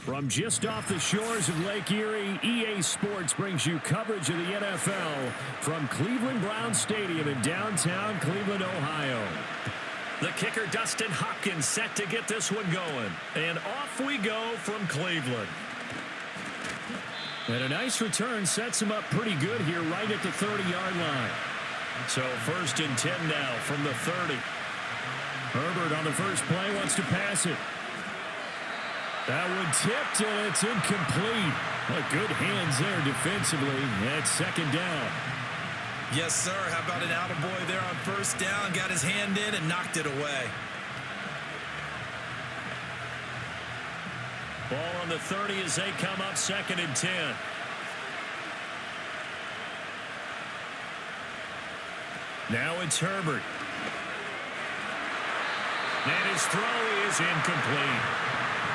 From just off the shores of Lake Erie, EA Sports brings you coverage of the NFL from Cleveland Browns Stadium in downtown Cleveland, Ohio. The kicker, Dustin Hopkins, set to get this one going. And off we go from Cleveland. And a nice return sets him up pretty good here right at the 30-yard line. So 1st and 10 now from the 30. Herbert on the first play wants to pass it. That one tipped, and it's incomplete. Good hands there defensively. That's 2nd down. Yes, sir. How about an attaboy there on 1st down? Got his hand in and knocked it away. Ball on the 30 as they come up 2nd and 10. Now it's Herbert. And his throw is incomplete.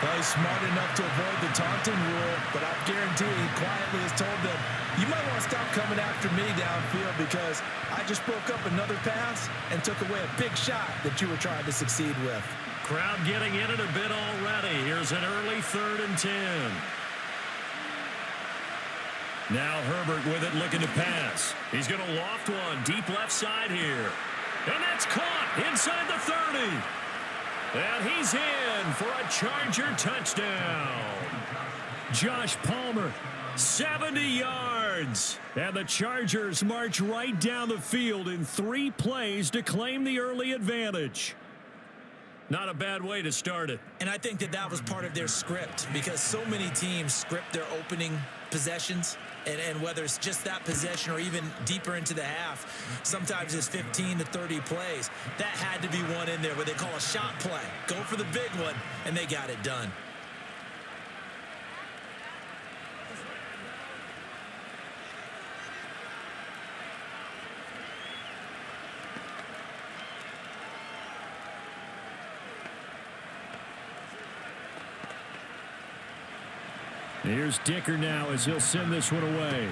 Well, he's smart enough to avoid the taunting rule, but I guarantee he quietly has told them, you might want to stop coming after me downfield because I just broke up another pass and took away a big shot that you were trying to succeed with. Crowd getting in it a bit already. Here's an early 3rd and 10. Now Herbert with it looking to pass. He's going to loft one deep left side here. And that's caught inside the 30. And he's in for a Charger touchdown. Josh Palmer, 70 yards. And the Chargers march right down the field in 3 plays to claim the early advantage. Not a bad way to start it. And I think that was part of their script because so many teams script their opening possessions. And whether it's just that possession or even deeper into the half, sometimes it's 15 to 30 plays. That had to be one in there where they call a shot play. Go for the big one, and they got it done. Here's Dicker now as he'll send this one away.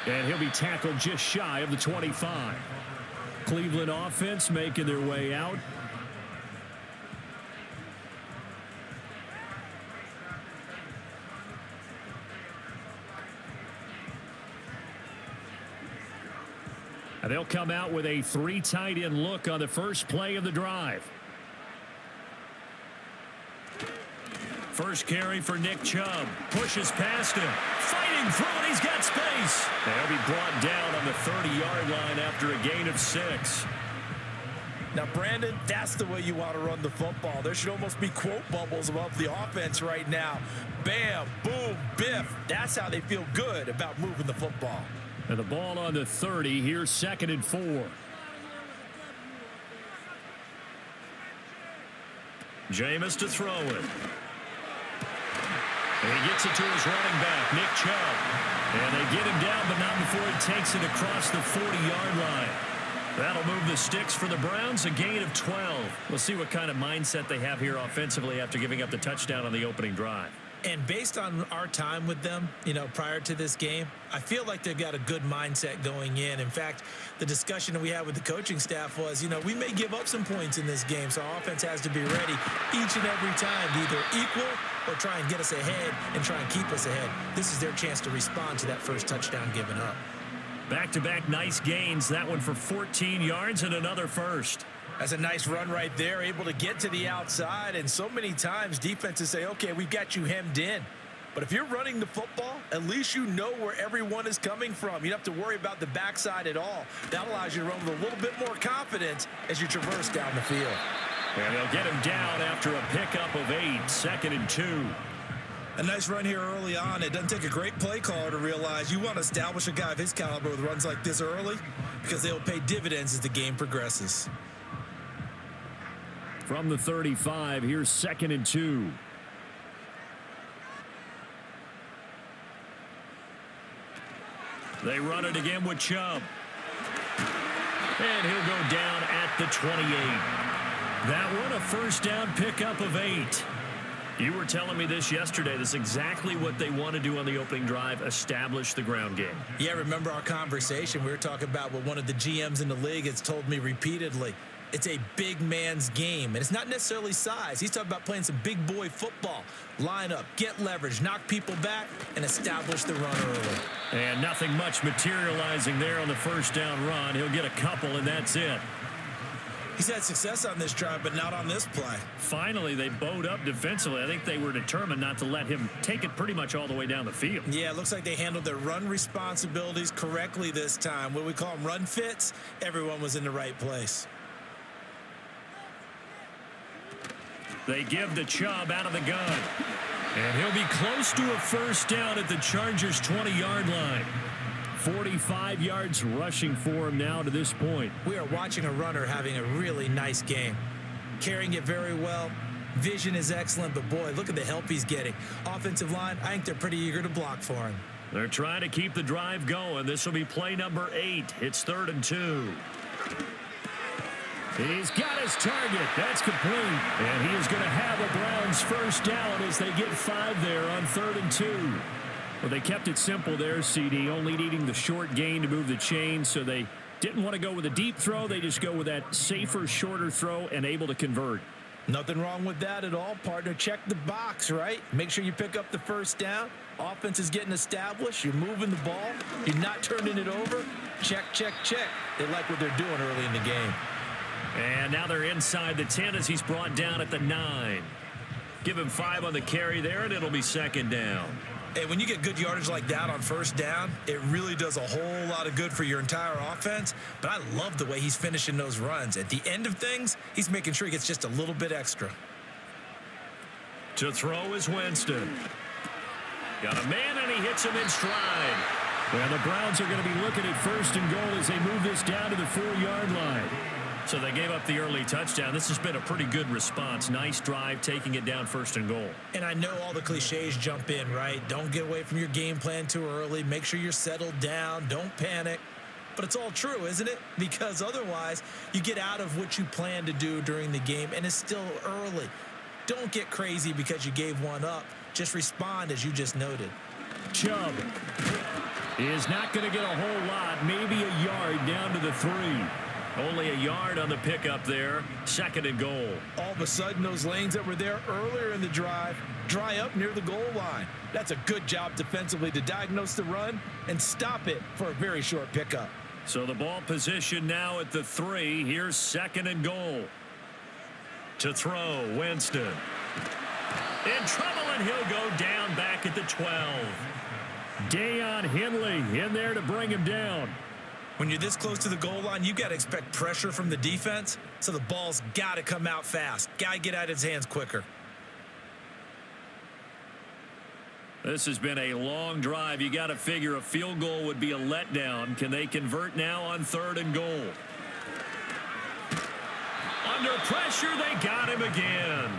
And he'll be tackled just shy of the 25. Cleveland offense making their way out. And they'll come out with a 3 tight end look on the first play of the drive. First carry for Nick Chubb. Pushes past him. Fighting through it. He's got space. And he'll be brought down on the 30-yard line after a gain of 6. Now, Brandon, that's the way you want to run the football. There should almost be quote bubbles above the offense right now. Bam, boom, biff. That's how they feel good about moving the football. And the ball on the 30. Here's 2nd and 4. Jameis to throw it. And he gets it to his running back, Nick Chubb. And they get him down, but not before he takes it across the 40-yard line. That'll move the sticks for the Browns, a gain of 12. We'll see what kind of mindset they have here offensively after giving up the touchdown on the opening drive. And based on our time with them, prior to this game, I feel like they've got a good mindset going in. In fact, the discussion that we had with the coaching staff was, we may give up some points in this game, so our offense has to be ready each and every time to either equal or try and get us ahead and try and keep us ahead. This is their chance to respond to that first touchdown given up. Back-to-back nice gains. That one for 14 yards and another first. That's a nice run right there, able to get to the outside. And so many times defenses say, okay, we've got you hemmed in. But if you're running the football, at least you know where everyone is coming from. You don't have to worry about the backside at all. That allows you to run with a little bit more confidence as you traverse down the field. And they'll get him down after a pickup of 8, 2nd and 2. A nice run here early on. It doesn't take a great play caller to realize you want to establish a guy of his caliber with runs like this early because they'll pay dividends as the game progresses. From the 35, here's 2nd and 2. They run it again with Chubb. And he'll go down at the 28. That one a first down pickup of 8. You were telling me this yesterday. This is exactly what they want to do on the opening drive, establish the ground game. Yeah, remember our conversation? We were talking about what one of the GMs in the league has told me repeatedly. It's a big man's game, and it's not necessarily size. He's talking about playing some big boy football. Line up, get leverage, knock people back, and establish the run early. And nothing much materializing there on the first down run. He'll get a couple, and that's it. He's had success on this drive, but not on this play. Finally, they bowed up defensively. I think they were determined not to let him take it pretty much all the way down the field. Yeah, it looks like they handled their run responsibilities correctly this time. What we call them run fits, everyone was in the right place. They give the Chubb out of the gun. And he'll be close to a first down at the Chargers' 20-yard line. 45 yards rushing for him now to this point. We are watching a runner having a really nice game. Carrying it very well. Vision is excellent, but boy, look at the help he's getting. Offensive line, I think they're pretty eager to block for him. They're trying to keep the drive going. This will be play number 8. It's 3rd and 2. He's got his target. That's complete. And he is going to have a Browns first down as they get 5 there on 3rd and 2. Well, they kept it simple there, CD, only needing the short gain to move the chain, so they didn't want to go with a deep throw. They just go with that safer, shorter throw and able to convert. Nothing wrong with that at all, partner. Check the box, right? Make sure you pick up the first down. Offense is getting established. You're moving the ball. You're not turning it over. Check, check, check. They like what they're doing early in the game. And now they're inside the 10 as he's brought down at the 9. Give him 5 on the carry there, and it'll be 2nd down. Hey, when you get good yardage like that on first down, it really does a whole lot of good for your entire offense. But I love the way he's finishing those runs. At the end of things, he's making sure he gets just a little bit extra. To throw is Winston. Got a man, and he hits him in stride. And the Browns are going to be looking at 1st and goal as they move this down to the 4-yard line. So they gave up the early touchdown. This has been a pretty good response. Nice drive, taking it down 1st and goal. And I know all the cliches jump in, right? Don't get away from your game plan too early. Make sure you're settled down. Don't panic. But it's all true, isn't it? Because otherwise, you get out of what you plan to do during the game, and it's still early. Don't get crazy because you gave one up. Just respond as you just noted. Chubb is not going to get a whole lot. Maybe a yard down to the 3. Only a yard on the pickup there. 2nd and goal. All of a sudden, those lanes that were there earlier in the drive dry up near the goal line. That's a good job defensively to diagnose the run and stop it for a very short pickup. So the ball position now at the 3. Here's 2nd and goal. To throw, Winston. In trouble, and he'll go down back at the 12. Deion Henley in there to bring him down. When you're this close to the goal line, you got to expect pressure from the defense, so the ball's got to come out fast. Got to get out of his hands quicker. This has been a long drive. You got to figure a field goal would be a letdown. Can they convert now on 3rd and goal? Under pressure, they got him again.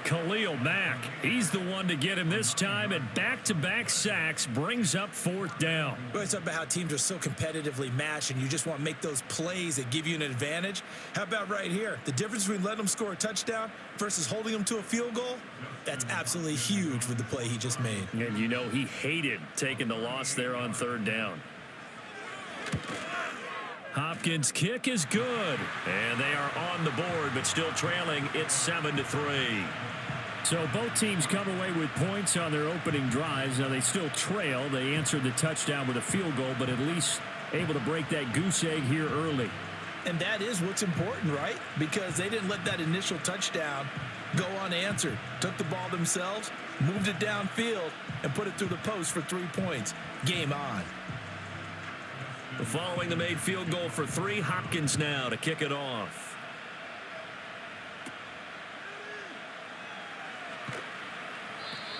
Khalil Mack, he's the one to get him this time, and back-to-back sacks brings up 4th down. We talk about how teams are so competitively matched, and you just want to make those plays that give you an advantage. How about right here? The difference between letting them score a touchdown versus holding them to a field goal, that's absolutely huge with the play he just made. And you know he hated taking the loss there on 3rd down. Hopkins' kick is good, and they are on the board, but still trailing. It's 7-3. So both teams come away with points on their opening drives. Now they still trail. They answered the touchdown with a field goal, but at least able to break that goose egg here early. And that is what's important, right? Because they didn't let that initial touchdown go unanswered. Took the ball themselves, moved it downfield, and put it through the post for 3 points. Game on. Following the made field goal for 3, Hopkins now to kick it off.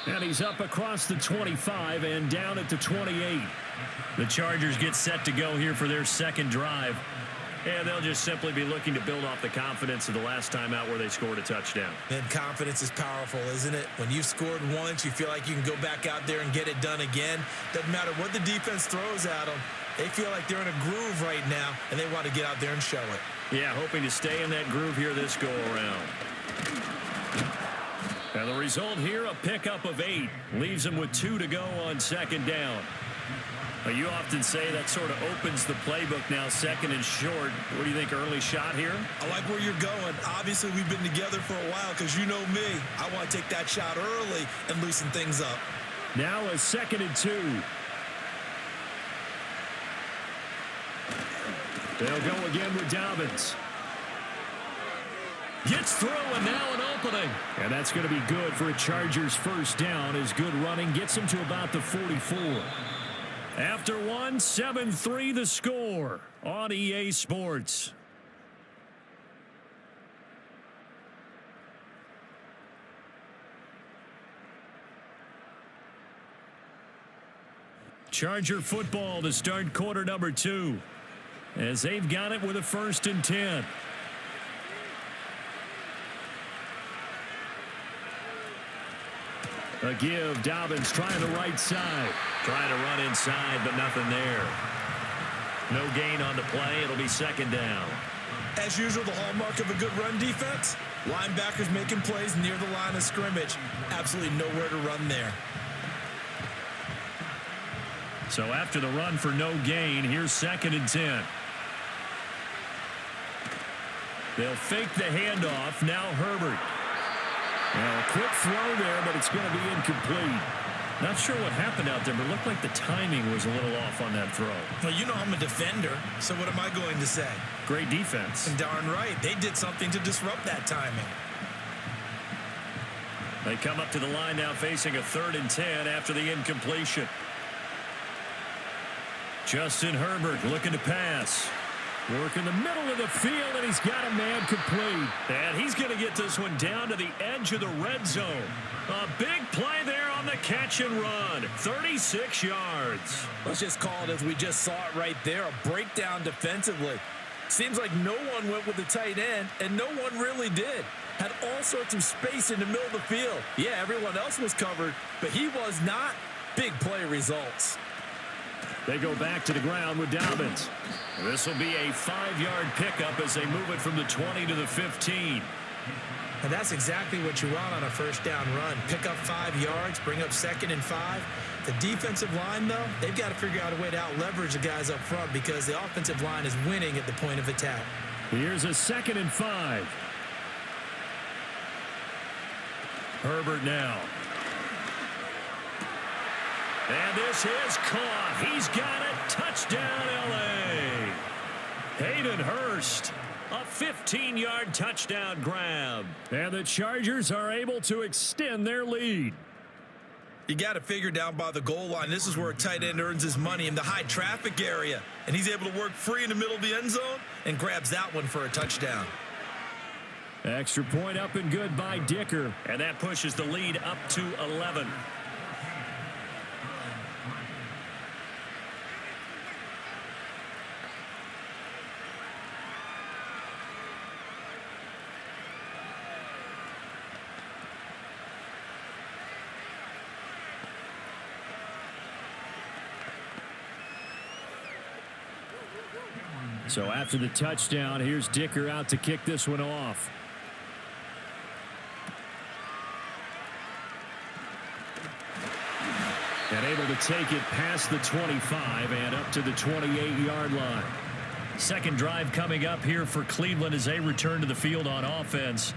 And he's up across the 25 and down at the 28. The Chargers get set to go here for their 2nd drive. And they'll just simply be looking to build off the confidence of the last time out where they scored a touchdown. And confidence is powerful, isn't it? When you've scored once, you feel like you can go back out there and get it done again. Doesn't matter what the defense throws at them. They feel like they're in a groove right now, and they want to get out there and show it. Yeah, hoping to stay in that groove here this go-around. And the result here, a pickup of 8. Leaves him with 2 to go on second down. Well, you often say that sort of opens the playbook now, second and short. What do you think, early shot here? I like where you're going. Obviously, we've been together for a while because you know me. I want to take that shot early and loosen things up. Now a 2nd and 2. They'll go again with Dobbins. Gets through, and now an opening. And that's going to be good for a Chargers first down. His good running gets him to about the 44. After 1, 7-3 the score on EA Sports. Charger football to start quarter number 2. As they've got it with a 1st and 10. A give. Dobbins trying the right side. Trying to run inside, but nothing there. No gain on the play. It'll be 2nd down. As usual, the hallmark of a good run defense, linebackers making plays near the line of scrimmage. Absolutely nowhere to run there. So after the run for no gain, here's 2nd and 10. They'll fake the handoff. Now Herbert. Now a quick throw there, but it's going to be incomplete. Not sure what happened out there, but it looked like the timing was a little off on that throw. Well, you know I'm a defender, so what am I going to say? Great defense. And darn right, they did something to disrupt that timing. They come up to the line now facing a 3rd and 10 after the incompletion. Justin Herbert looking to pass. Work in the middle of the field, and he's got a man complete. And he's going to get this one down to the edge of the red zone. A big play there on the catch and run. 36 yards. Let's just call it as we just saw it right there, a breakdown defensively. Seems like no one went with the tight end, and no one really did. Had all sorts of space in the middle of the field. Yeah, everyone else was covered, but he was not. Big play results. They go back to the ground with Dobbins. This will be a 5-yard pickup as they move it from the 20 to the 15. And that's exactly what you want on a first down run. Pick up 5 yards, bring up 2nd and 5. The defensive line, though, they've got to figure out a way to out-leverage the guys up front because the offensive line is winning at the point of attack. Here's a 2nd and 5. Herbert now. And this is caught. He's got it. Touchdown, L.A. Hayden Hurst. A 15-yard touchdown grab. And the Chargers are able to extend their lead. You got to figure down by the goal line. This is where a tight end earns his money in the high traffic area. And he's able to work free in the middle of the end zone and grabs that one for a touchdown. Extra point up and good by Dicker. And that pushes the lead up to 11. So after the touchdown, here's Dicker out to kick this one off. And able to take it past the 25 and up to the 28-yard line. Second drive coming up here for Cleveland as they return to the field on offense.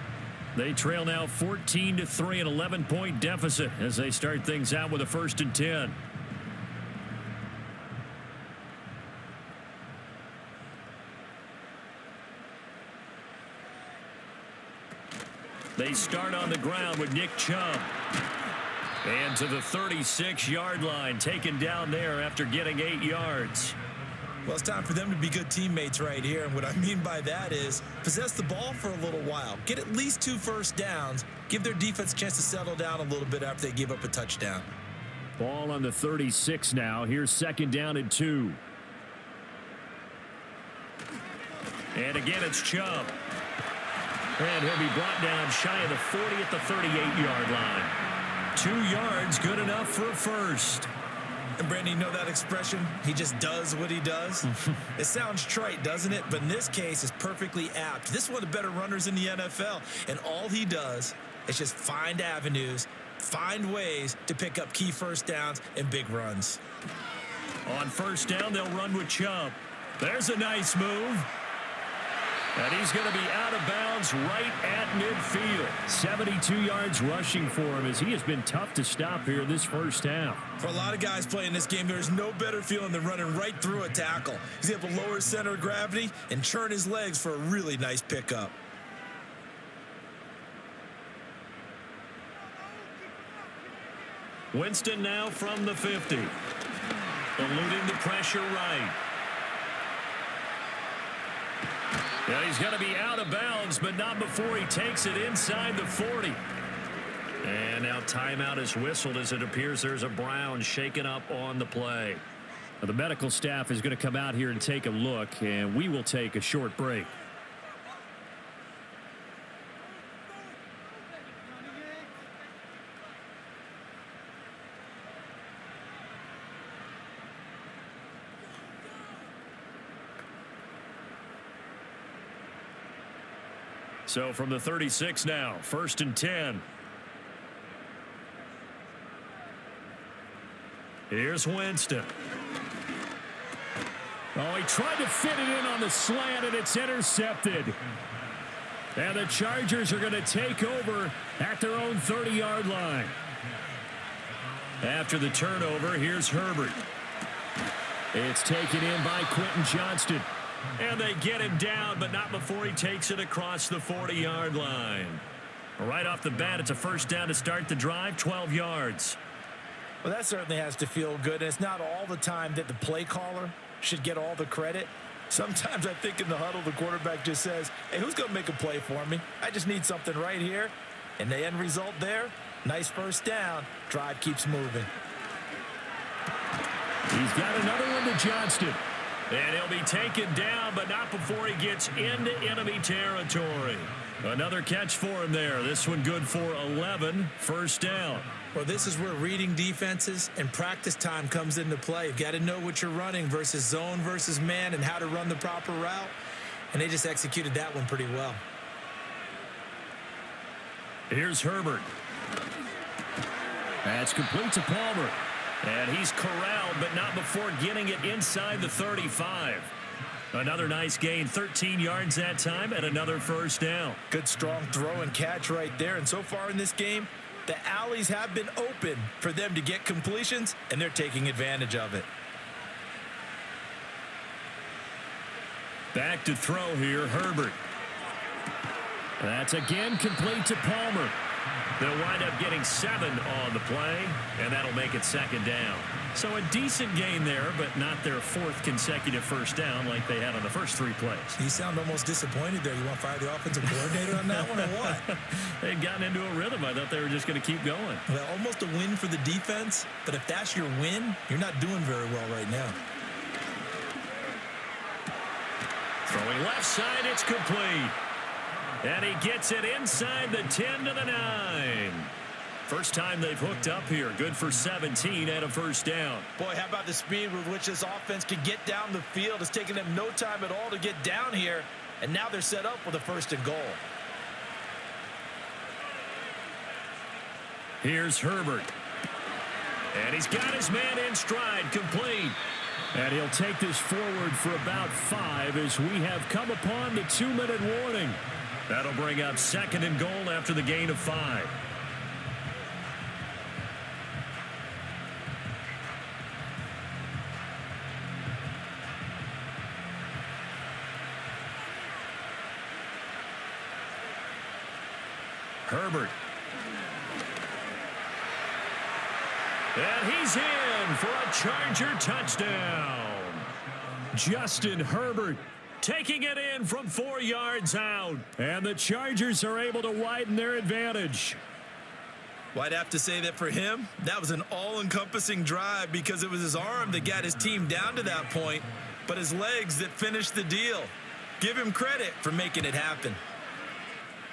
They trail now 14-3, an 11-point deficit as they start things out with a 1st and 10. They start on the ground with Nick Chubb. And to the 36-yard line, taken down there after getting 8 yards. Well, it's time for them to be good teammates right here. And what I mean by that is possess the ball for a little while. Get at least 2 first downs. Give their defense a chance to settle down a little bit after they give up a touchdown. Ball on the 36 now. Here's 2nd down and 2. And again, it's Chubb. And he'll be brought down shy of the 40 at the 38-yard line. 2 yards, good enough for a first. And Brandon, you know that expression? He just does what he does. It sounds trite, doesn't it? But in this case, it's perfectly apt. This is one of the better runners in the NFL. And all he does It's just find avenues, find ways to pick up key first downs and big runs. On first down, they'll run with Chubb. There's a nice move. And he's going to be out of bounds right at midfield. 72 yards rushing for him as he has been tough to stop here this first half. For a lot of guys playing this game, there's no better feeling than running right through a tackle. He's able to lower his center of gravity and churn his legs for a really nice pickup. Winston now from the 50. Eluding the pressure right. Yeah, he's going to be out of bounds, but not before he takes it inside the 40. And now timeout is whistled as it appears there's a Brown shaken up on the play. Now, the medical staff is going to come out here and take a look, and we will take a short break. So from the 36 now, 1st and 10. Here's Winston. Oh, he tried to fit it in on the slant, and it's intercepted. And the Chargers are going to take over at their own 30-yard line. After the turnover, here's Herbert. It's taken in by Quentin Johnston. And they get him down, but not before he takes it across the 40-yard line. Right off the bat, it's a first down to start the drive, 12 yards. Well, that certainly has to feel good. And it's not all the time that the play caller should get all the credit. Sometimes I think in the huddle, the quarterback just says, hey, who's going to make a play for me? I just need something right here. And the end result there, nice first down. Drive keeps moving. He's got another one to Johnston. And he'll be taken down, but not before he gets into enemy territory. Another catch for him there. This one good for 11. First down. Well, this is where reading defenses and practice time comes into play. You've got to know what you're running versus zone versus man and how to run the proper route. And they just executed that one pretty well. Here's Herbert. That's complete to Palmer. And he's corralled, but not before getting it inside the 35. Another nice gain, 13 yards that time, and another first down. Good strong throw and catch right there. And so far in this game, the alleys have been open for them to get completions, and they're taking advantage of it. Back to throw here, Herbert. That's again complete to Palmer. They'll wind up getting 7 on the play, and that'll make it second down. So a decent gain there, but not their 4th consecutive first down like they had on the first 3 plays. You sound almost disappointed there. You want to fire the offensive coordinator on that one or what? They'd gotten into a rhythm. I thought they were just going to keep going. Well, almost a win for the defense, but if that's your win, you're not doing very well right now. Throwing left side, it's complete. And he gets it inside the 10 to the 9. First time they've hooked up here. Good for 17 and a first down. Boy, how about the speed with which this offense can get down the field? It's taken them no time at all to get down here. And now they're set up with a 1st and goal. Here's Herbert. And he's got his man in stride, complete. And he'll take this forward for about 5 as we have come upon the 2-minute warning. That'll bring up 2nd and goal after the gain of 5. Herbert. And he's in for a Charger touchdown. Justin Herbert taking it in from 4 yards out. And the Chargers are able to widen their advantage. Well, I'd have to say that for him, that was an all-encompassing drive because it was his arm that got his team down to that point, but his legs that finished the deal. Give him credit for making it happen.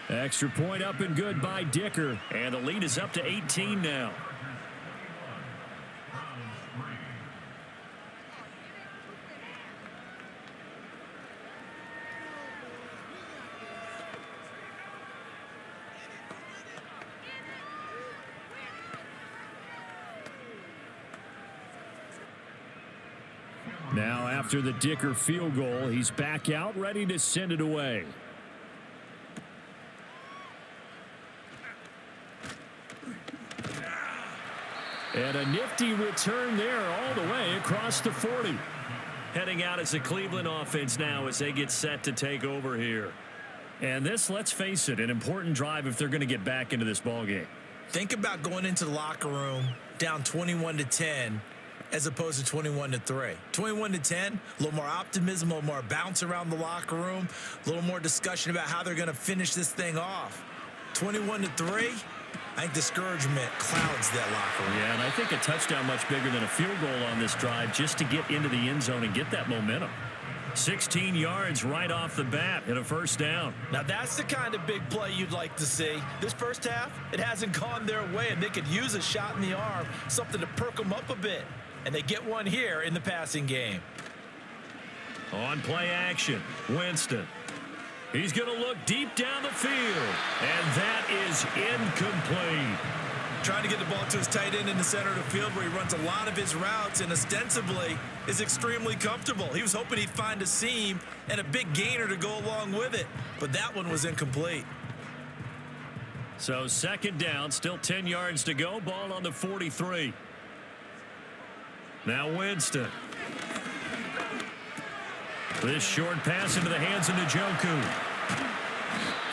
Extra point up and good by Dicker. And the lead is up to 18 now. after the Dicker field goal. He's back out, ready to send it away. And a nifty return there all the way across the 40. Heading out as the Cleveland offense now as they get set to take over here. And this, let's face it, an important drive if they're going to get back into this ballgame. Think about going into the locker room down 21-10 as opposed to 21-3. 21-10, a little more optimism, a little more bounce around the locker room, a little more discussion about how they're going to finish this thing off. 21-3, I think discouragement clouds that locker room. Yeah, and I think a touchdown much bigger than a field goal on this drive just to get into the end zone and get that momentum. 16 yards right off the bat and a first down. Now that's the kind of big play you'd like to see. This first half, it hasn't gone their way, and they could use a shot in the arm, something to perk them up a bit. And they get one here in the passing game. On play action, Winston. He's going to look deep down the field, and that is incomplete. Trying to get the ball to his tight end in the center of the field where he runs a lot of his routes and ostensibly is extremely comfortable. He was hoping he'd find a seam and a big gainer to go along with it, but that one was incomplete. So second down, still 10 yards to go, ball on the 43. Now Winston. This short pass into the hands of Njoku.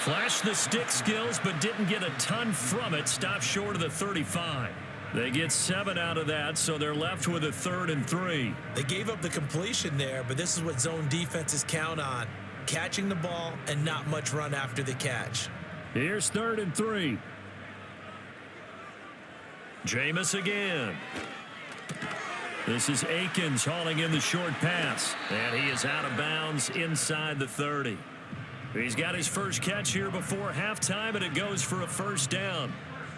Flashed the stick skills, but didn't get a ton from it. Stopped short of the 35. They get 7 out of that, so they're left with a 3rd and 3. They gave up the completion there, but this is what zone defenses count on. Catching the ball and not much run after the catch. Here's 3rd and 3. Jameis again. This is Akins hauling in the short pass, and he is out of bounds inside the 30. He's got his first catch here before halftime, and it goes for a first down.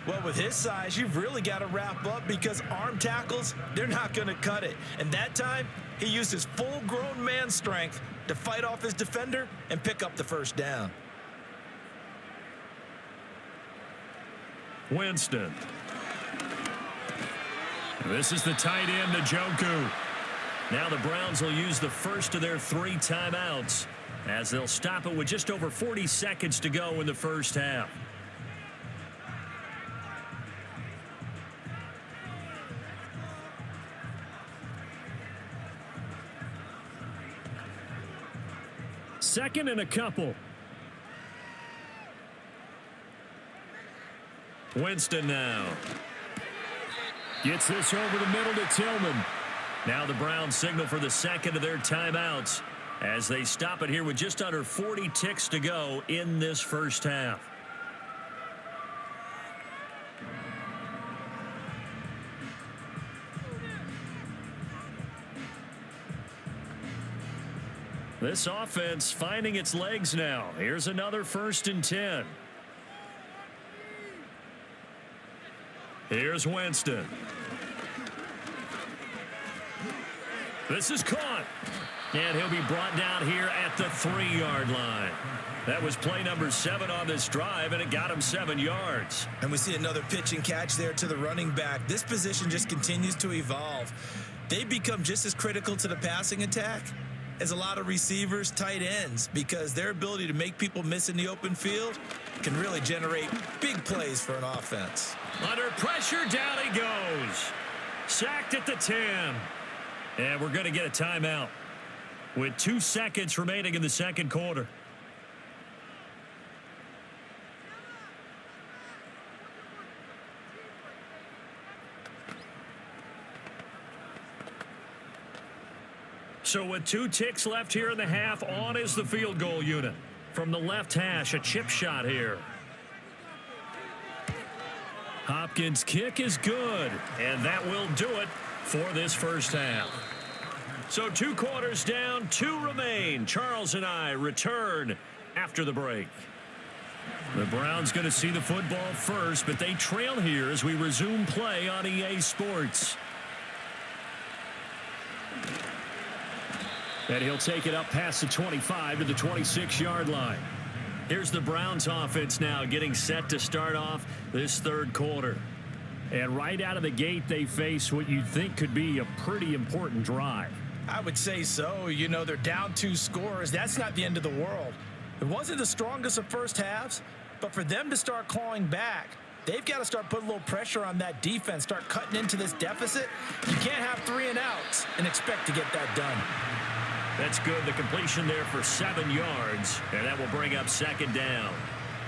Well, with his size, you've really got to wrap up because arm tackles, they're not going to cut it. And that time, he used his full-grown man strength to fight off his defender and pick up the first down. Winston. This is the tight end, Njoku. Now the Browns will use the first of their 3 timeouts as they'll stop it with just over 40 seconds to go in the first half. Second and a couple. Winston now. Gets this over the middle to Tillman. Now the Browns signal for the second of their timeouts as they stop it here with just under 40 ticks to go in this first half. This offense finding its legs now. Here's another 1st and 10. Here's Winston. This is caught. And he'll be brought down here at the 3-yard line. That was play number 7 on this drive, and it got him 7 yards. And we see another pitch and catch there to the running back. This position just continues to evolve. They become just as critical to the passing attack as a lot of receivers, tight ends, because their ability to make people miss in the open field can really generate big plays for an offense. Under pressure, down he goes. Sacked at the 10. And we're going to get a timeout with 2 seconds remaining in the second quarter. So with 2 ticks left here in the half, on is the field goal unit. From the left hash, a chip shot here. Hopkins' kick is good, and that will do it for this first half. So 2 quarters down, 2 remain. Charles and I return after the break. The Browns going to see the football first, but they trail here as we resume play on EA Sports. And he'll take it up past the 25 to the 26-yard line. Here's the Browns offense now getting set to start off this third quarter. And right out of the gate, they face what you'd think could be a pretty important drive. I would say so. You know, they're down 2 scores. That's not the end of the world. It wasn't the strongest of first halves, but for them to start clawing back, they've got to start putting a little pressure on that defense, start cutting into this deficit. You can't have 3 and outs and expect to get that done. That's good. The completion there for 7 yards, and that will bring up second down.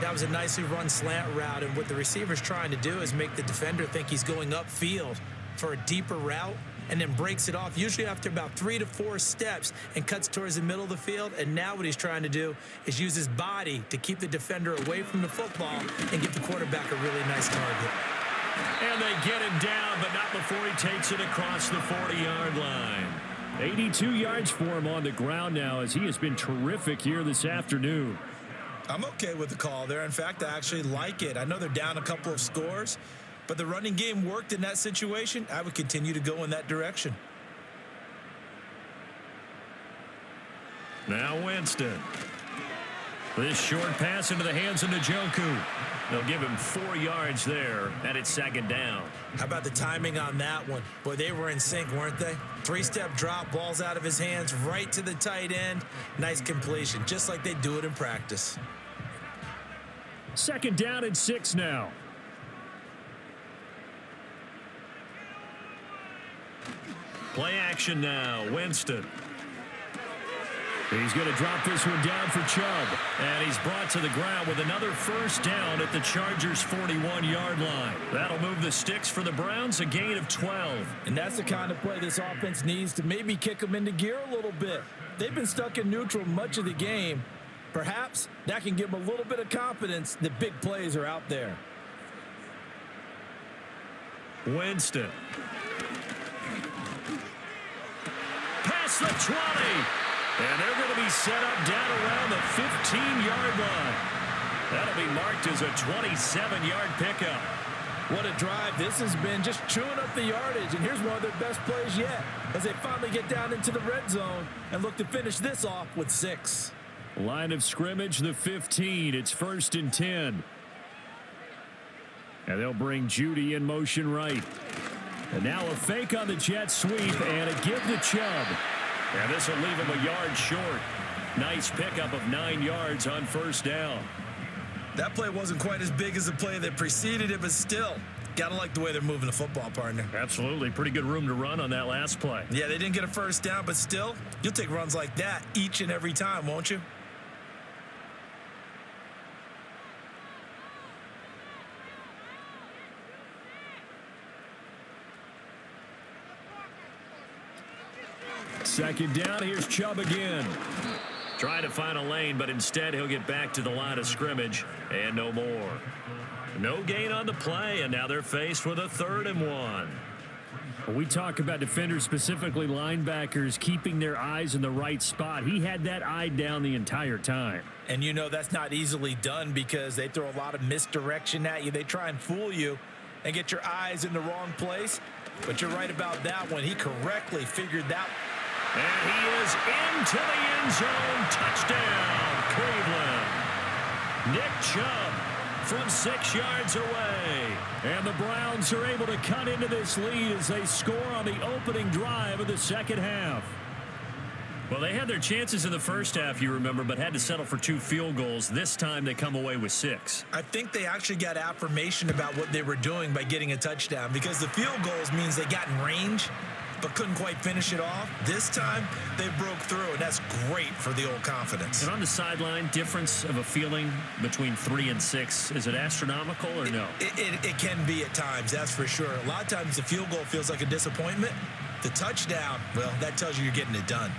That was a nicely run slant route, and what the receiver's trying to do is make the defender think he's going upfield for a deeper route, and then breaks it off, usually after about 3 to 4 steps, and cuts towards the middle of the field. And now what he's trying to do is use his body to keep the defender away from the football and give the quarterback a really nice target. And they get him down, but not before he takes it across the 40-yard line. 82 yards for him on the ground now, as he has been terrific here this afternoon. I'm okay with the call there. In fact, I actually like it. I know they're down a couple of scores, but the running game worked in that situation. I would continue to go in that direction. Now Winston. This short pass into the hands of Njoku. They'll give him 4 yards there, and it's second down. How about the timing on that one? Boy, they were in sync, weren't they? 3-step drop, balls out of his hands, right to the tight end. Nice completion, just like they do it in practice. Second down and 6 now. Play action now, Winston. He's going to drop this one down for Chubb. And he's brought to the ground with another first down at the Chargers' 41-yard line. That'll move the sticks for the Browns, a gain of 12. And that's the kind of play this offense needs to maybe kick them into gear a little bit. They've been stuck in neutral much of the game. Perhaps that can give them a little bit of confidence that big plays are out there. Winston. Past the 20. And they're going to be set up down around the 15-yard line. That'll be marked as a 27-yard pickup. What a drive this has been, just chewing up the yardage. And here's one of their best plays yet as they finally get down into the red zone and look to finish this off with 6. Line of scrimmage, the 15. It's 1st and 10. And they'll bring Judy in motion right. And now a fake on the jet sweep and a give to Chubb. And this will leave him a yard short. Nice pickup of 9 yards on first down. That play wasn't quite as big as the play that preceded it, but still, gotta like the way they're moving the football, partner. Absolutely. Pretty good room to run on that last play. Yeah, they didn't get a first down, but still, you'll take runs like that each and every time, won't you? Second down, here's Chubb again. Trying to find a lane, but instead he'll get back to the line of scrimmage and no more. No gain on the play, and now they're faced with a 3rd and 1. We talk about defenders, specifically linebackers, keeping their eyes in the right spot. He had that eye down the entire time. And you know that's not easily done because they throw a lot of misdirection at you. They try and fool you and get your eyes in the wrong place. But you're right about that one. He correctly figured that. And he is into the end zone. Touchdown, Cleveland. Nick Chubb from 6 yards away. And the Browns are able to cut into this lead as they score on the opening drive of the second half. Well, they had their chances in the first half, you remember, but had to settle for 2 field goals. This time they come away with 6. I think they actually got affirmation about what they were doing by getting a touchdown because the field goals means they got in range but couldn't quite finish it off. This time, they broke through, and that's great for the old confidence. And on the sideline, difference of a feeling between 3 and 6, is it astronomical or no? It can be at times, that's for sure. A lot of times the field goal feels like a disappointment. The touchdown, well, that tells you you're getting it done.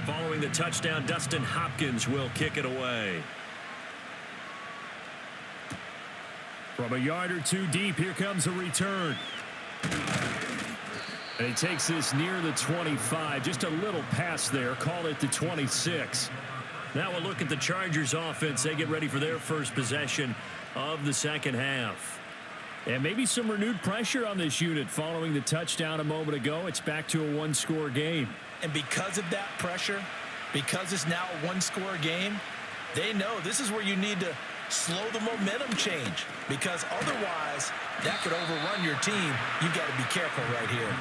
Following the touchdown, Dustin Hopkins will kick it away. From a yard or 2 deep, here comes a return. And he takes this near the 25. Just a little pass there. Call it the 26. Now we'll look at the Chargers offense. They get ready for their first possession of the second half. And maybe some renewed pressure on this unit following the touchdown a moment ago. It's back to a 1-score game. And because of that pressure, because it's now a 1-score game, they know this is where you need to slow the momentum change, because otherwise that could overrun your team. You've got to be careful right here.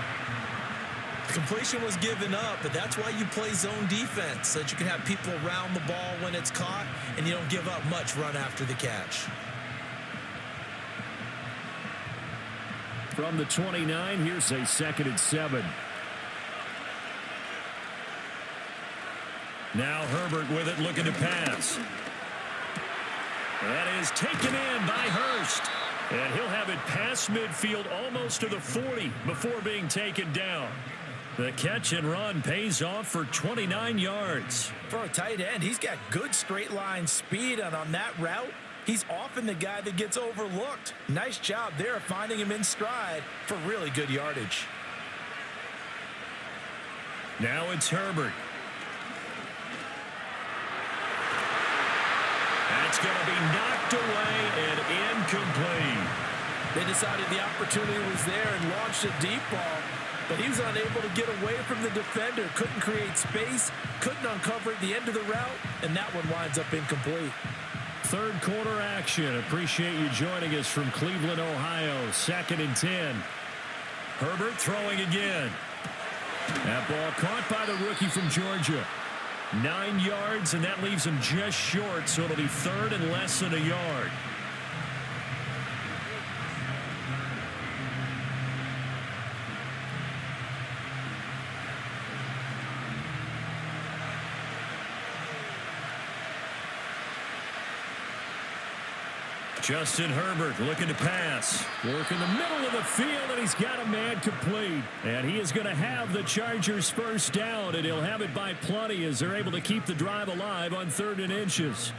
The completion was given up, but that's why you play zone defense, so that you can have people around the ball when it's caught and you don't give up much run after the catch. From the 29, here's a 2nd and 7. Now Herbert with it, looking to pass. That is taken in by Hurst. And he'll have it past midfield almost to the 40 before being taken down. The catch and run pays off for 29 yards. For a tight end, he's got good straight line speed, and on that route, he's often the guy that gets overlooked. Nice job there of finding him in stride for really good yardage. Now it's Herbert. That's going to be knocked away and incomplete. They decided the opportunity was there and launched a deep ball, but he was unable to get away from the defender, couldn't create space, couldn't uncover at the end of the route, and that one winds up incomplete. Third quarter action. Appreciate you joining us from Cleveland, Ohio. 2nd and 10. Herbert throwing again. That ball caught by the rookie from Georgia. 9 yards, and that leaves him just short, so it'll be 3rd and less than a yard. Justin Herbert looking to pass. Work in the middle of the field, and he's got a man complete. And he is going to have the Chargers first down, and he'll have it by plenty as they're able to keep the drive alive on 3rd and inches.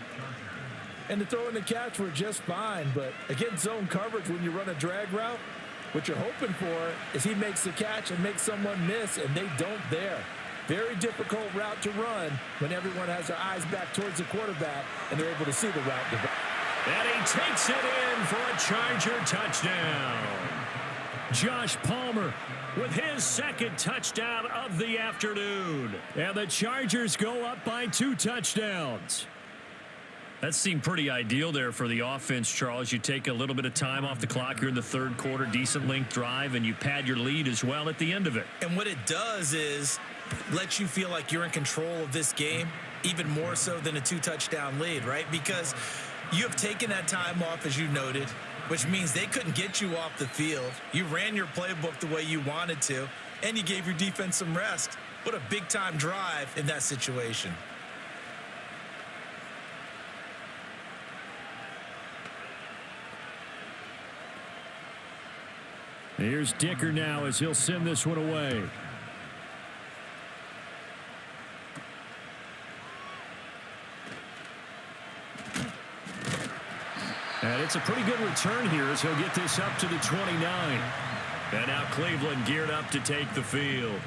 And the throw and the catch were just fine, but against zone coverage when you run a drag route, what you're hoping for is he makes the catch and makes someone miss, and they don't there. Very difficult route to run when everyone has their eyes back towards the quarterback and they're able to see the route develop. And he takes it in for a Charger touchdown. Josh Palmer with his 2nd touchdown of the afternoon. And the Chargers go up by 2 touchdowns. That seemed pretty ideal there for the offense, Charles. You take a little bit of time off the clock here in the 3rd quarter, decent length drive, and you pad your lead as well at the end of it. And what it does is let you feel like you're in control of this game, even more so than a 2-touchdown lead, right? Because you have taken that time off, as you noted, which means they couldn't get you off the field. You ran your playbook the way you wanted to, and you gave your defense some rest. What a big-time drive in that situation. Here's Dicker now as he'll send this one away. And it's a pretty good return here as he'll get this up to the 29. And now Cleveland geared up to take the field.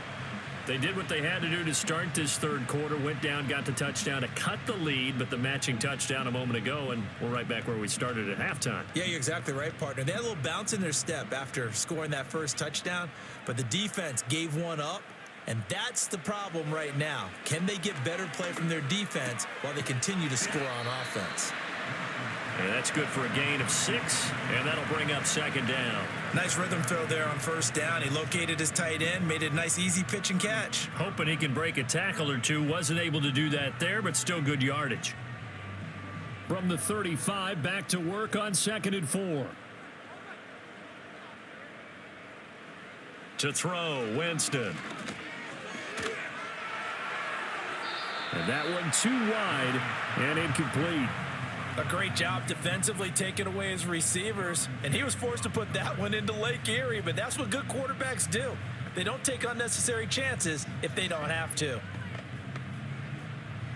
They did what they had to do to start this 3rd quarter, went down, got the touchdown to cut the lead, but the matching touchdown a moment ago, and we're right back where we started at halftime. Yeah, you're exactly right, partner. They had a little bounce in their step after scoring that first touchdown, but the defense gave one up, and that's the problem right now. Can they get better play from their defense while they continue to score on offense? And that's good for a gain of 6, and that'll bring up 2nd down. Nice rhythm throw there on 1st down. He located his tight end, made it a nice, easy pitch and catch. Hoping he can break a tackle or two. Wasn't able to do that there, but still good yardage. From the 35, back to work on 2nd and 4. To throw, Winston. And that one too wide and incomplete. A great job defensively taking away his receivers, and he was forced to put that one into Lake Erie, but that's what good quarterbacks do. They don't take unnecessary chances if they don't have to.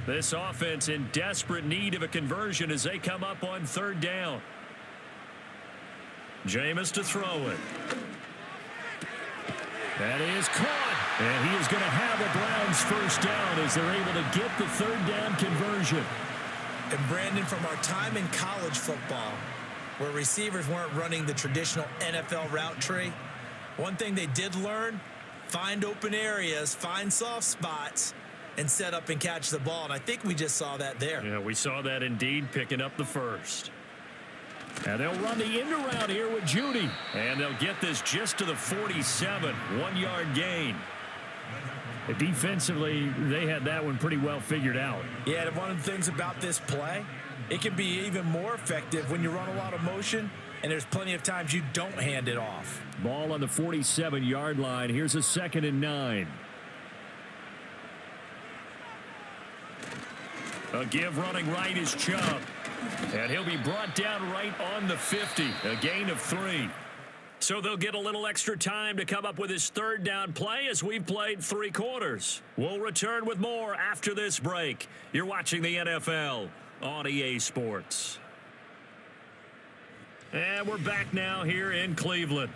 This offense in desperate need of a conversion as they come up on 3rd down. Jameis to throw it. That is caught, and he is going to have the Browns first down as they're able to get the 3rd down conversion. And Brandon, from our time in college football, where receivers weren't running the traditional NFL route tree, one thing they did learn, find open areas, find soft spots, and set up and catch the ball. And I think we just saw that there. Yeah, we saw that indeed, picking up the first. And they'll run the end around here with Judy. And they'll get this just to the 47, 1-yard gain. Defensively, they had that one pretty well figured out. Yeah, and one of the things about this play, it can be even more effective when you run a lot of motion, and there's plenty of times you don't hand it off. Ball on the 47-yard line. Here's a 2nd and 9. A give running right is Chubb. And he'll be brought down right on the 50. A gain of 3. So they'll get a little extra time to come up with his 3rd down play as we've played 3 quarters. We'll return with more after this break. You're watching the NFL on EA Sports. And we're back now here in Cleveland.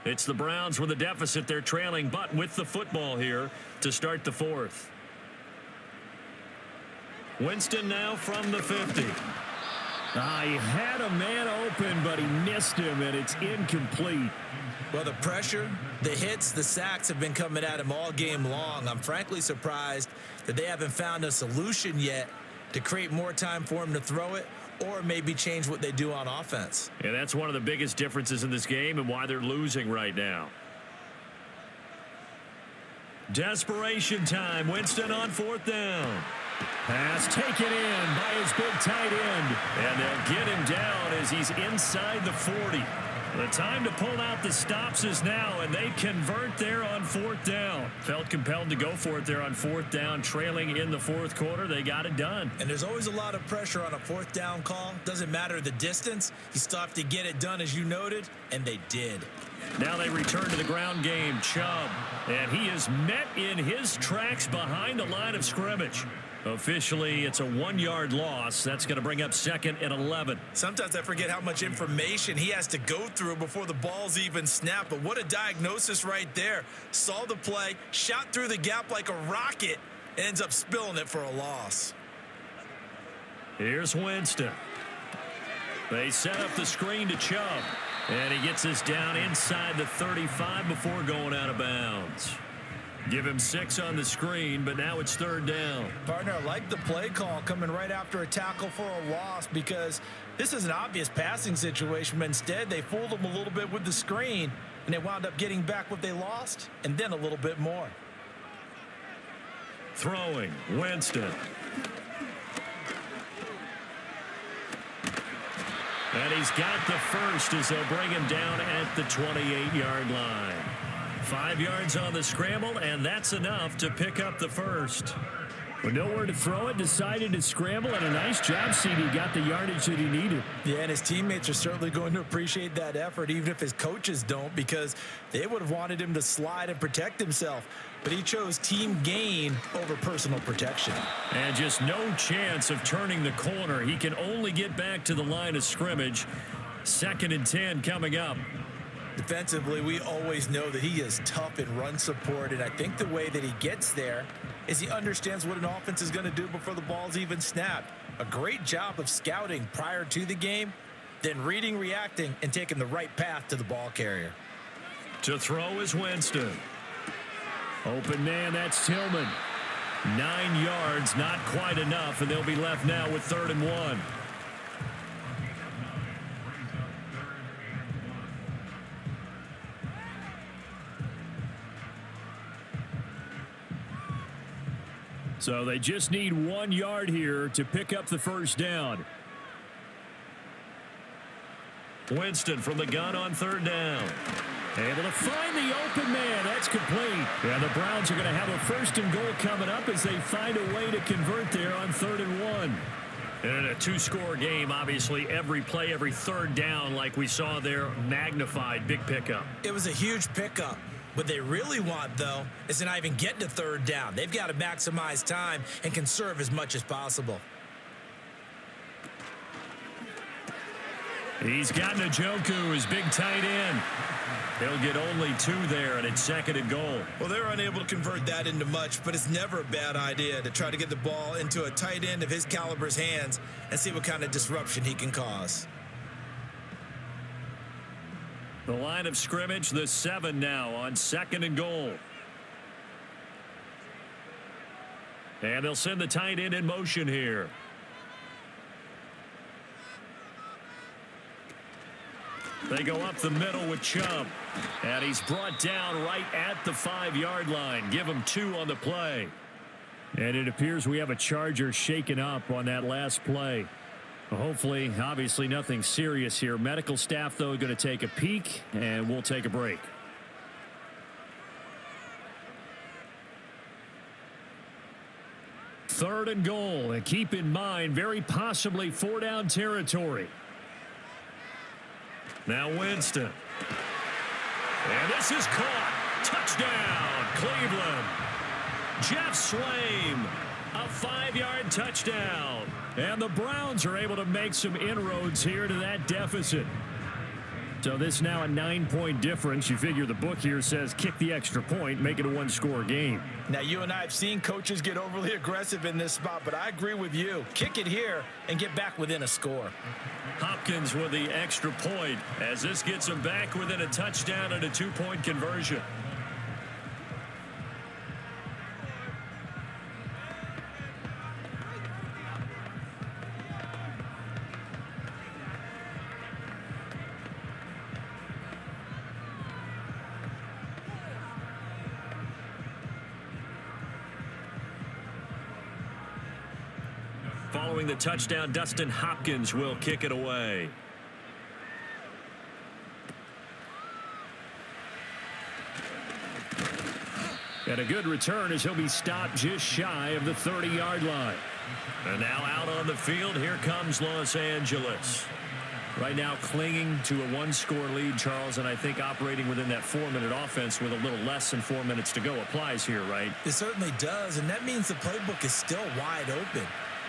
It's the Browns with a deficit. They're trailing, but with the football here to start the 4th. Winston now from the 50. He had a man open, but he missed him, and it's incomplete. Well, the pressure, the hits, the sacks have been coming at him all game long. I'm frankly surprised that they haven't found a solution yet to create more time for him to throw it or maybe change what they do on offense. And that's one of the biggest differences in this game and why they're losing right now. Desperation time. Winston on 4th down. Pass taken in by his big tight end. And they'll get him down as he's inside the 40. The time to pull out the stops is now, and they convert there on 4th down. Felt compelled to go for it there on 4th down, trailing in the 4th quarter. They got it done. And there's always a lot of pressure on a 4th down call. Doesn't matter the distance. You still have to get it done, as you noted, and they did. Now they return to the ground game. Chubb, and he is met in his tracks behind the line of scrimmage. Officially, it's a 1-yard loss. That's going to bring up 2nd and 11. Sometimes I forget how much information he has to go through before the ball's even snapped. But what a diagnosis right there. Saw the play, shot through the gap like a rocket, and ends up spilling it for a loss. Here's Winston. They set up the screen to Chubb. And he gets this down inside the 35 before going out of bounds. Give him 6 on the screen, but now it's 3rd down. Partner, I like the play call coming right after a tackle for a loss because this is an obvious passing situation, but instead they fooled him a little bit with the screen, and they wound up getting back what they lost and then a little bit more. Throwing, Winston. And he's got the first as they'll bring him down at the 28-yard line. 5 yards on the scramble, and that's enough to pick up the first. With nowhere to throw it, decided to scramble, and a nice job, CD. Got the yardage that he needed. Yeah, and his teammates are certainly going to appreciate that effort, even if his coaches don't, because they would have wanted him to slide and protect himself. But he chose team gain over personal protection. And just no chance of turning the corner. He can only get back to the line of scrimmage. 2nd and 10 coming up. Defensively, we always know that he is tough in run support, and I think the way that he gets there is he understands what an offense is going to do before the ball's even snapped. A great job of scouting prior to the game, then reading, reacting, and taking the right path to the ball carrier. To throw is Winston. Open man, that's Tillman. 9 yards, not quite enough, and they'll be left now with 3rd and 1. So they just need 1 yard here to pick up the first down. Winston from the gun on 3rd down. Able to find the open man. That's complete. And the Browns are going to have a 1st and goal coming up as they find a way to convert there on 3rd and 1. And in a 2-score game, obviously, every play, every 3rd down, like we saw there, magnified. Big pickup. It was a huge pickup. What they really want, though, is to not even get to 3rd down. They've got to maximize time and conserve as much as possible. He's got Njoku, his big tight end. He'll get only 2 there, and it's 2nd and goal. Well, they're unable to convert that into much, but it's never a bad idea to try to get the ball into a tight end of his caliber's hands and see what kind of disruption he can cause. The line of scrimmage, the 7 now on 2nd and goal. And they'll send the tight end in motion here. They go up the middle with Chubb. And he's brought down right at the 5-yard line. Give him 2 on the play. And it appears we have a Charger shaken up on that last play. Hopefully, obviously nothing serious here. Medical staff, though, going to take a peek, and we'll take a break. Third and goal, and keep in mind, very possibly 4-down territory. Now Winston. And this is caught. Touchdown, Cleveland. Jeff Swaim, a 5-yard touchdown. And the Browns are able to make some inroads here to that deficit. So this now a 9-point difference. You figure the book here says kick the extra point, make it a 1-score game. Now, you and I have seen coaches get overly aggressive in this spot, but I agree with you. Kick it here and get back within a score. Hopkins with the extra point as this gets him back within a touchdown and a 2-point conversion. Following the touchdown, Dustin Hopkins will kick it away. And a good return as he'll be stopped just shy of the 30-yard line. And now out on the field, here comes Los Angeles. Right now clinging to a 1-score lead, Charles, and I think operating within that 4-minute offense with a little less than 4 minutes to go applies here, right? It certainly does, and that means the playbook is still wide open.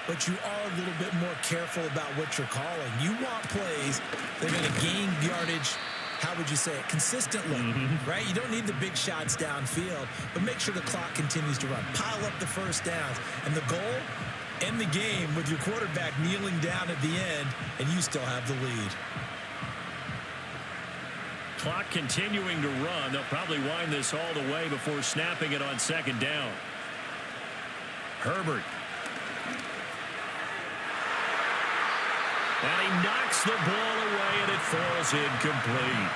But you are a little bit more careful about what you're calling. You want plays that are going to gain yardage, how would you say it, consistently, right? You don't need the big shots downfield, but make sure the clock continues to run. Pile up the first downs. And the goal, end the game with your quarterback kneeling down at the end, and you still have the lead. Clock continuing to run. They'll probably wind this all the way before snapping it on 2nd down. Herbert. And he knocks the ball away, and it falls incomplete.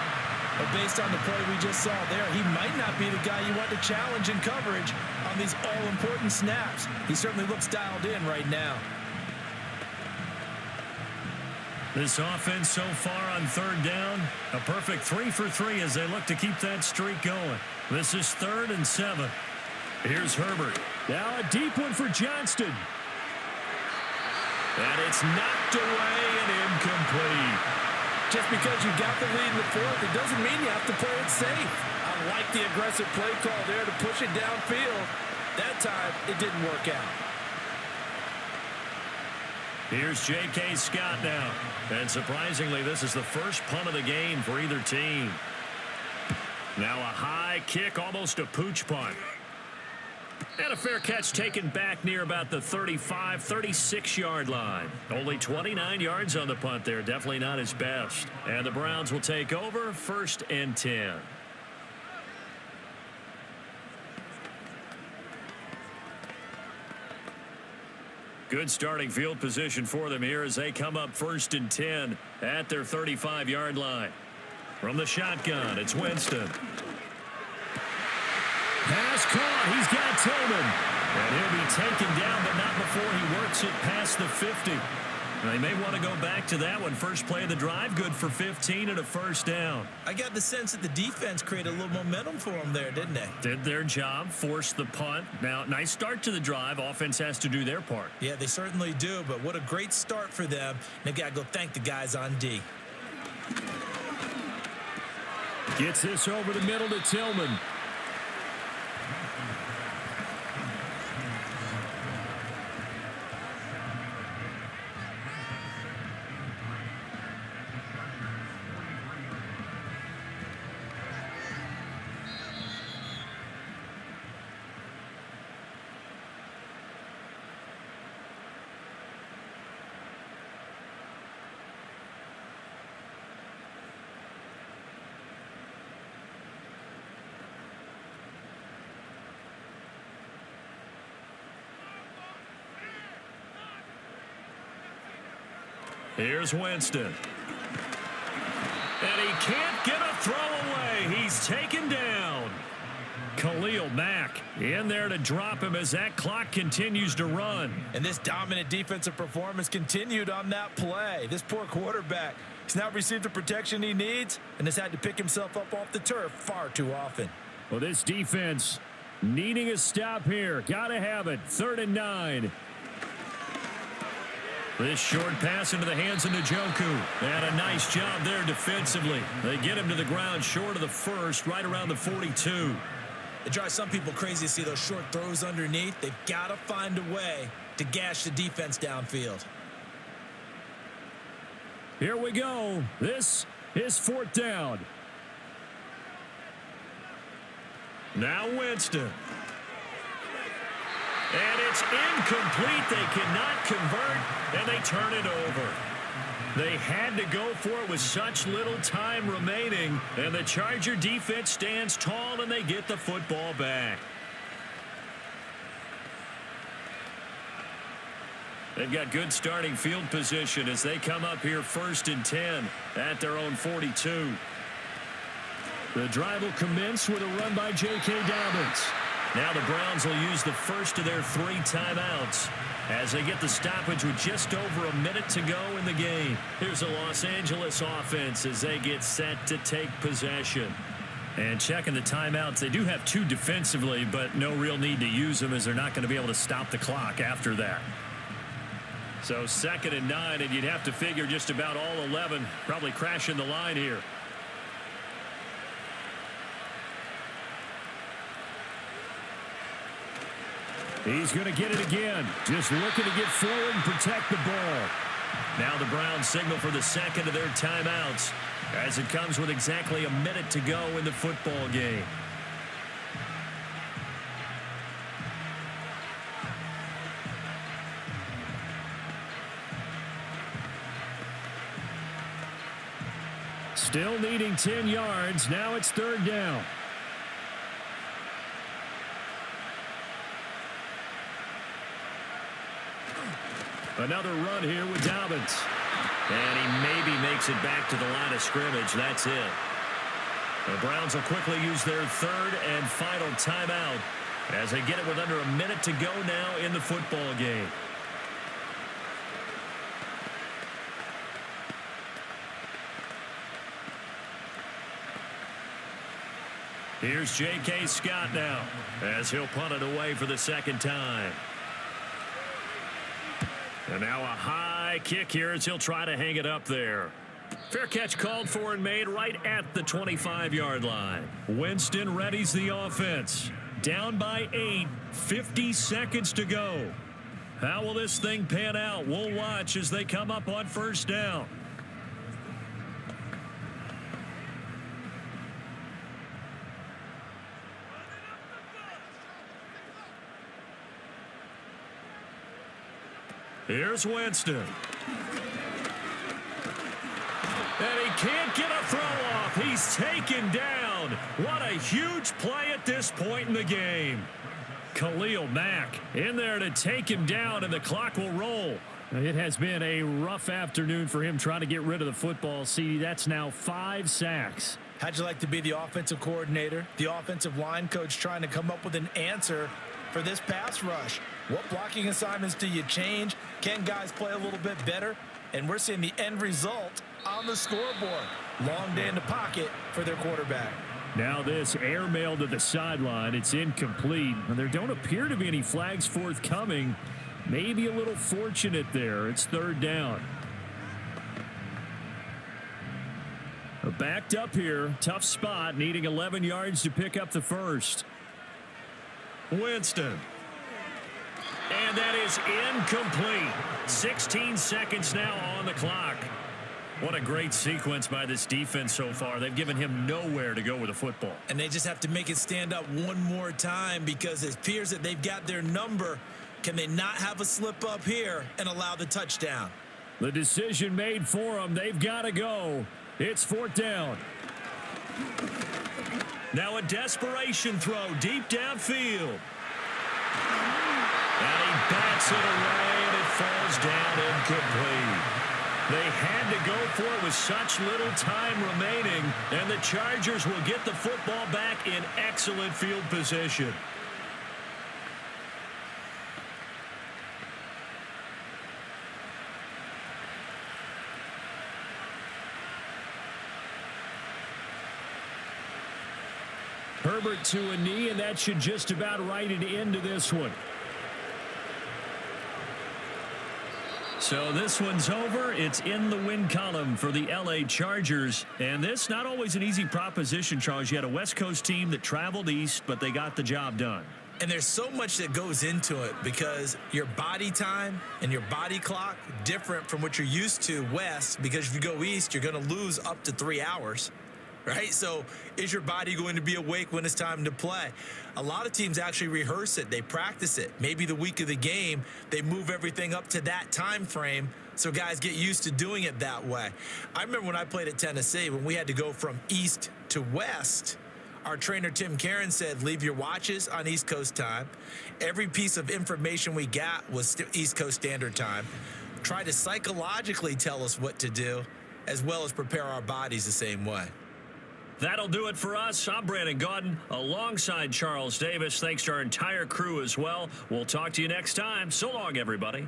But based on the play we just saw there, he might not be the guy you want to challenge in coverage on these all-important snaps. He certainly looks dialed in right now. This offense so far on 3rd down, a perfect 3 for 3 as they look to keep that streak going. This is 3rd and 7. Here's Herbert. Now a deep one for Johnston. And it's knocked away and incomplete. Just because you got the lead in the 4th, it doesn't mean you have to play it safe. I like the aggressive play call there to push it downfield. That time, it didn't work out. Here's J.K. Scott now. And surprisingly, this is the first punt of the game for either team. Now a high kick, almost a pooch punt. And a fair catch taken back near about the 35, 36-yard line. Only 29 yards on the punt there. Definitely not his best. And the Browns will take over 1st and 10. Good starting field position for them here as they come up 1st and 10 at their 35-yard line. From the shotgun, it's Winston. Pass caught. He's got Tillman. And he'll be taken down, but not before he works it past the 50. They may want to go back to that one. First play of the drive, good for 15 and a 1st down. I got the sense that the defense created a little momentum for them there, didn't they? Did their job, forced the punt. Now, nice start to the drive. Offense has to do their part. Yeah, they certainly do, but what a great start for them. They've got to go thank the guys on D. Gets this over the middle to Tillman. Here's Winston. And he can't get a throw away. He's taken down. Khalil Mack in there to drop him as that clock continues to run. And this dominant defensive performance continued on that play. This poor quarterback has now received the protection he needs and has had to pick himself up off the turf far too often. Well, this defense needing a stop here. Got to have it. 3rd and 9. This short pass into the hands of Njoku. And a nice job there defensively. They get him to the ground short of the first, right around the 42. It drives some people crazy to see those short throws underneath. They've got to find a way to gash the defense downfield. Here we go. This is 4th down. Now Winston. And it's incomplete. They cannot convert, and they turn it over. They had to go for it with such little time remaining, and the Charger defense stands tall, and they get the football back. They've got good starting field position as they come up here 1st and 10 at their own 42. The drive will commence with a run by J.K. Dobbins. Now the Browns will use the first of their 3 timeouts as they get the stoppage with just over a minute to go in the game. Here's the Los Angeles offense as they get set to take possession. And checking the timeouts, they do have 2 defensively, but no real need to use them as they're not going to be able to stop the clock after that. So 2nd and 9, and you'd have to figure just about all 11 probably crashing the line here. He's going to get it again. Just looking to get forward and protect the ball. Now the Browns signal for the 2nd of their timeouts as it comes with exactly a minute to go in the football game. Still needing 10 yards. Now it's 3rd down. Another run here with Dobbins. And he maybe makes it back to the line of scrimmage. That's it. The Browns will quickly use their 3rd and final timeout as they get it with under a minute to go now in the football game. Here's J.K. Scott now as he'll punt it away for the 2nd time. And now a high kick here as he'll try to hang it up there. Fair catch called for and made right at the 25-yard line. Winston readies the offense. Down by 8, 50 seconds to go. How will this thing pan out? We'll watch as they come up on 1st down. Here's Winston. And he can't get a throw off. He's taken down. What a huge play at this point in the game. Khalil Mack in there to take him down, and the clock will roll. It has been a rough afternoon for him trying to get rid of the football. See, that's now 5 sacks. How'd you like to be the offensive coordinator, the offensive line coach trying to come up with an answer for this pass rush? What blocking assignments do you change? Can guys play a little bit better? And we're seeing the end result on the scoreboard. Long day in the pocket for their quarterback. Now this airmail to the sideline. It's incomplete. And there don't appear to be any flags forthcoming. Maybe a little fortunate there. It's 3rd down. Backed up here. Tough spot. Needing 11 yards to pick up the 1st. Winston. And that is incomplete. 16 seconds now on the clock. What a great sequence by this defense so far. They've given him nowhere to go with the football. And they just have to make it stand up one more time because it appears that they've got their number. Can they not have a slip up here and allow the touchdown? The decision made for them. They've got to go. It's 4th down. Now a desperation throw deep downfield. And he bats it away, and it falls down incomplete. They had to go for it with such little time remaining, and the Chargers will get the football back in excellent field position. Herbert to a knee, and that should just about write it into this one. So this one's over. It's in the win column for the L.A. Chargers. And this, not always an easy proposition, Charles. You had a West Coast team that traveled east, but they got the job done. And there's so much that goes into it because your body time and your body clock different from what you're used to west, because if you go east, you're going to lose up to 3 hours. Right? So is your body going to be awake when it's time to play? A lot of teams actually rehearse it. They practice it. Maybe the week of the game, they move everything up to that time frame so guys get used to doing it that way. I remember when I played at Tennessee, when we had to go from east to west, our trainer, Tim Karen, said, leave your watches on East Coast time. Every piece of information we got was East Coast Standard Time. Try to psychologically tell us what to do, as well as prepare our bodies the same way. That'll do it for us. I'm Brandon Gaudin alongside Charles Davis. Thanks to our entire crew as well. We'll talk to you next time. So long, everybody.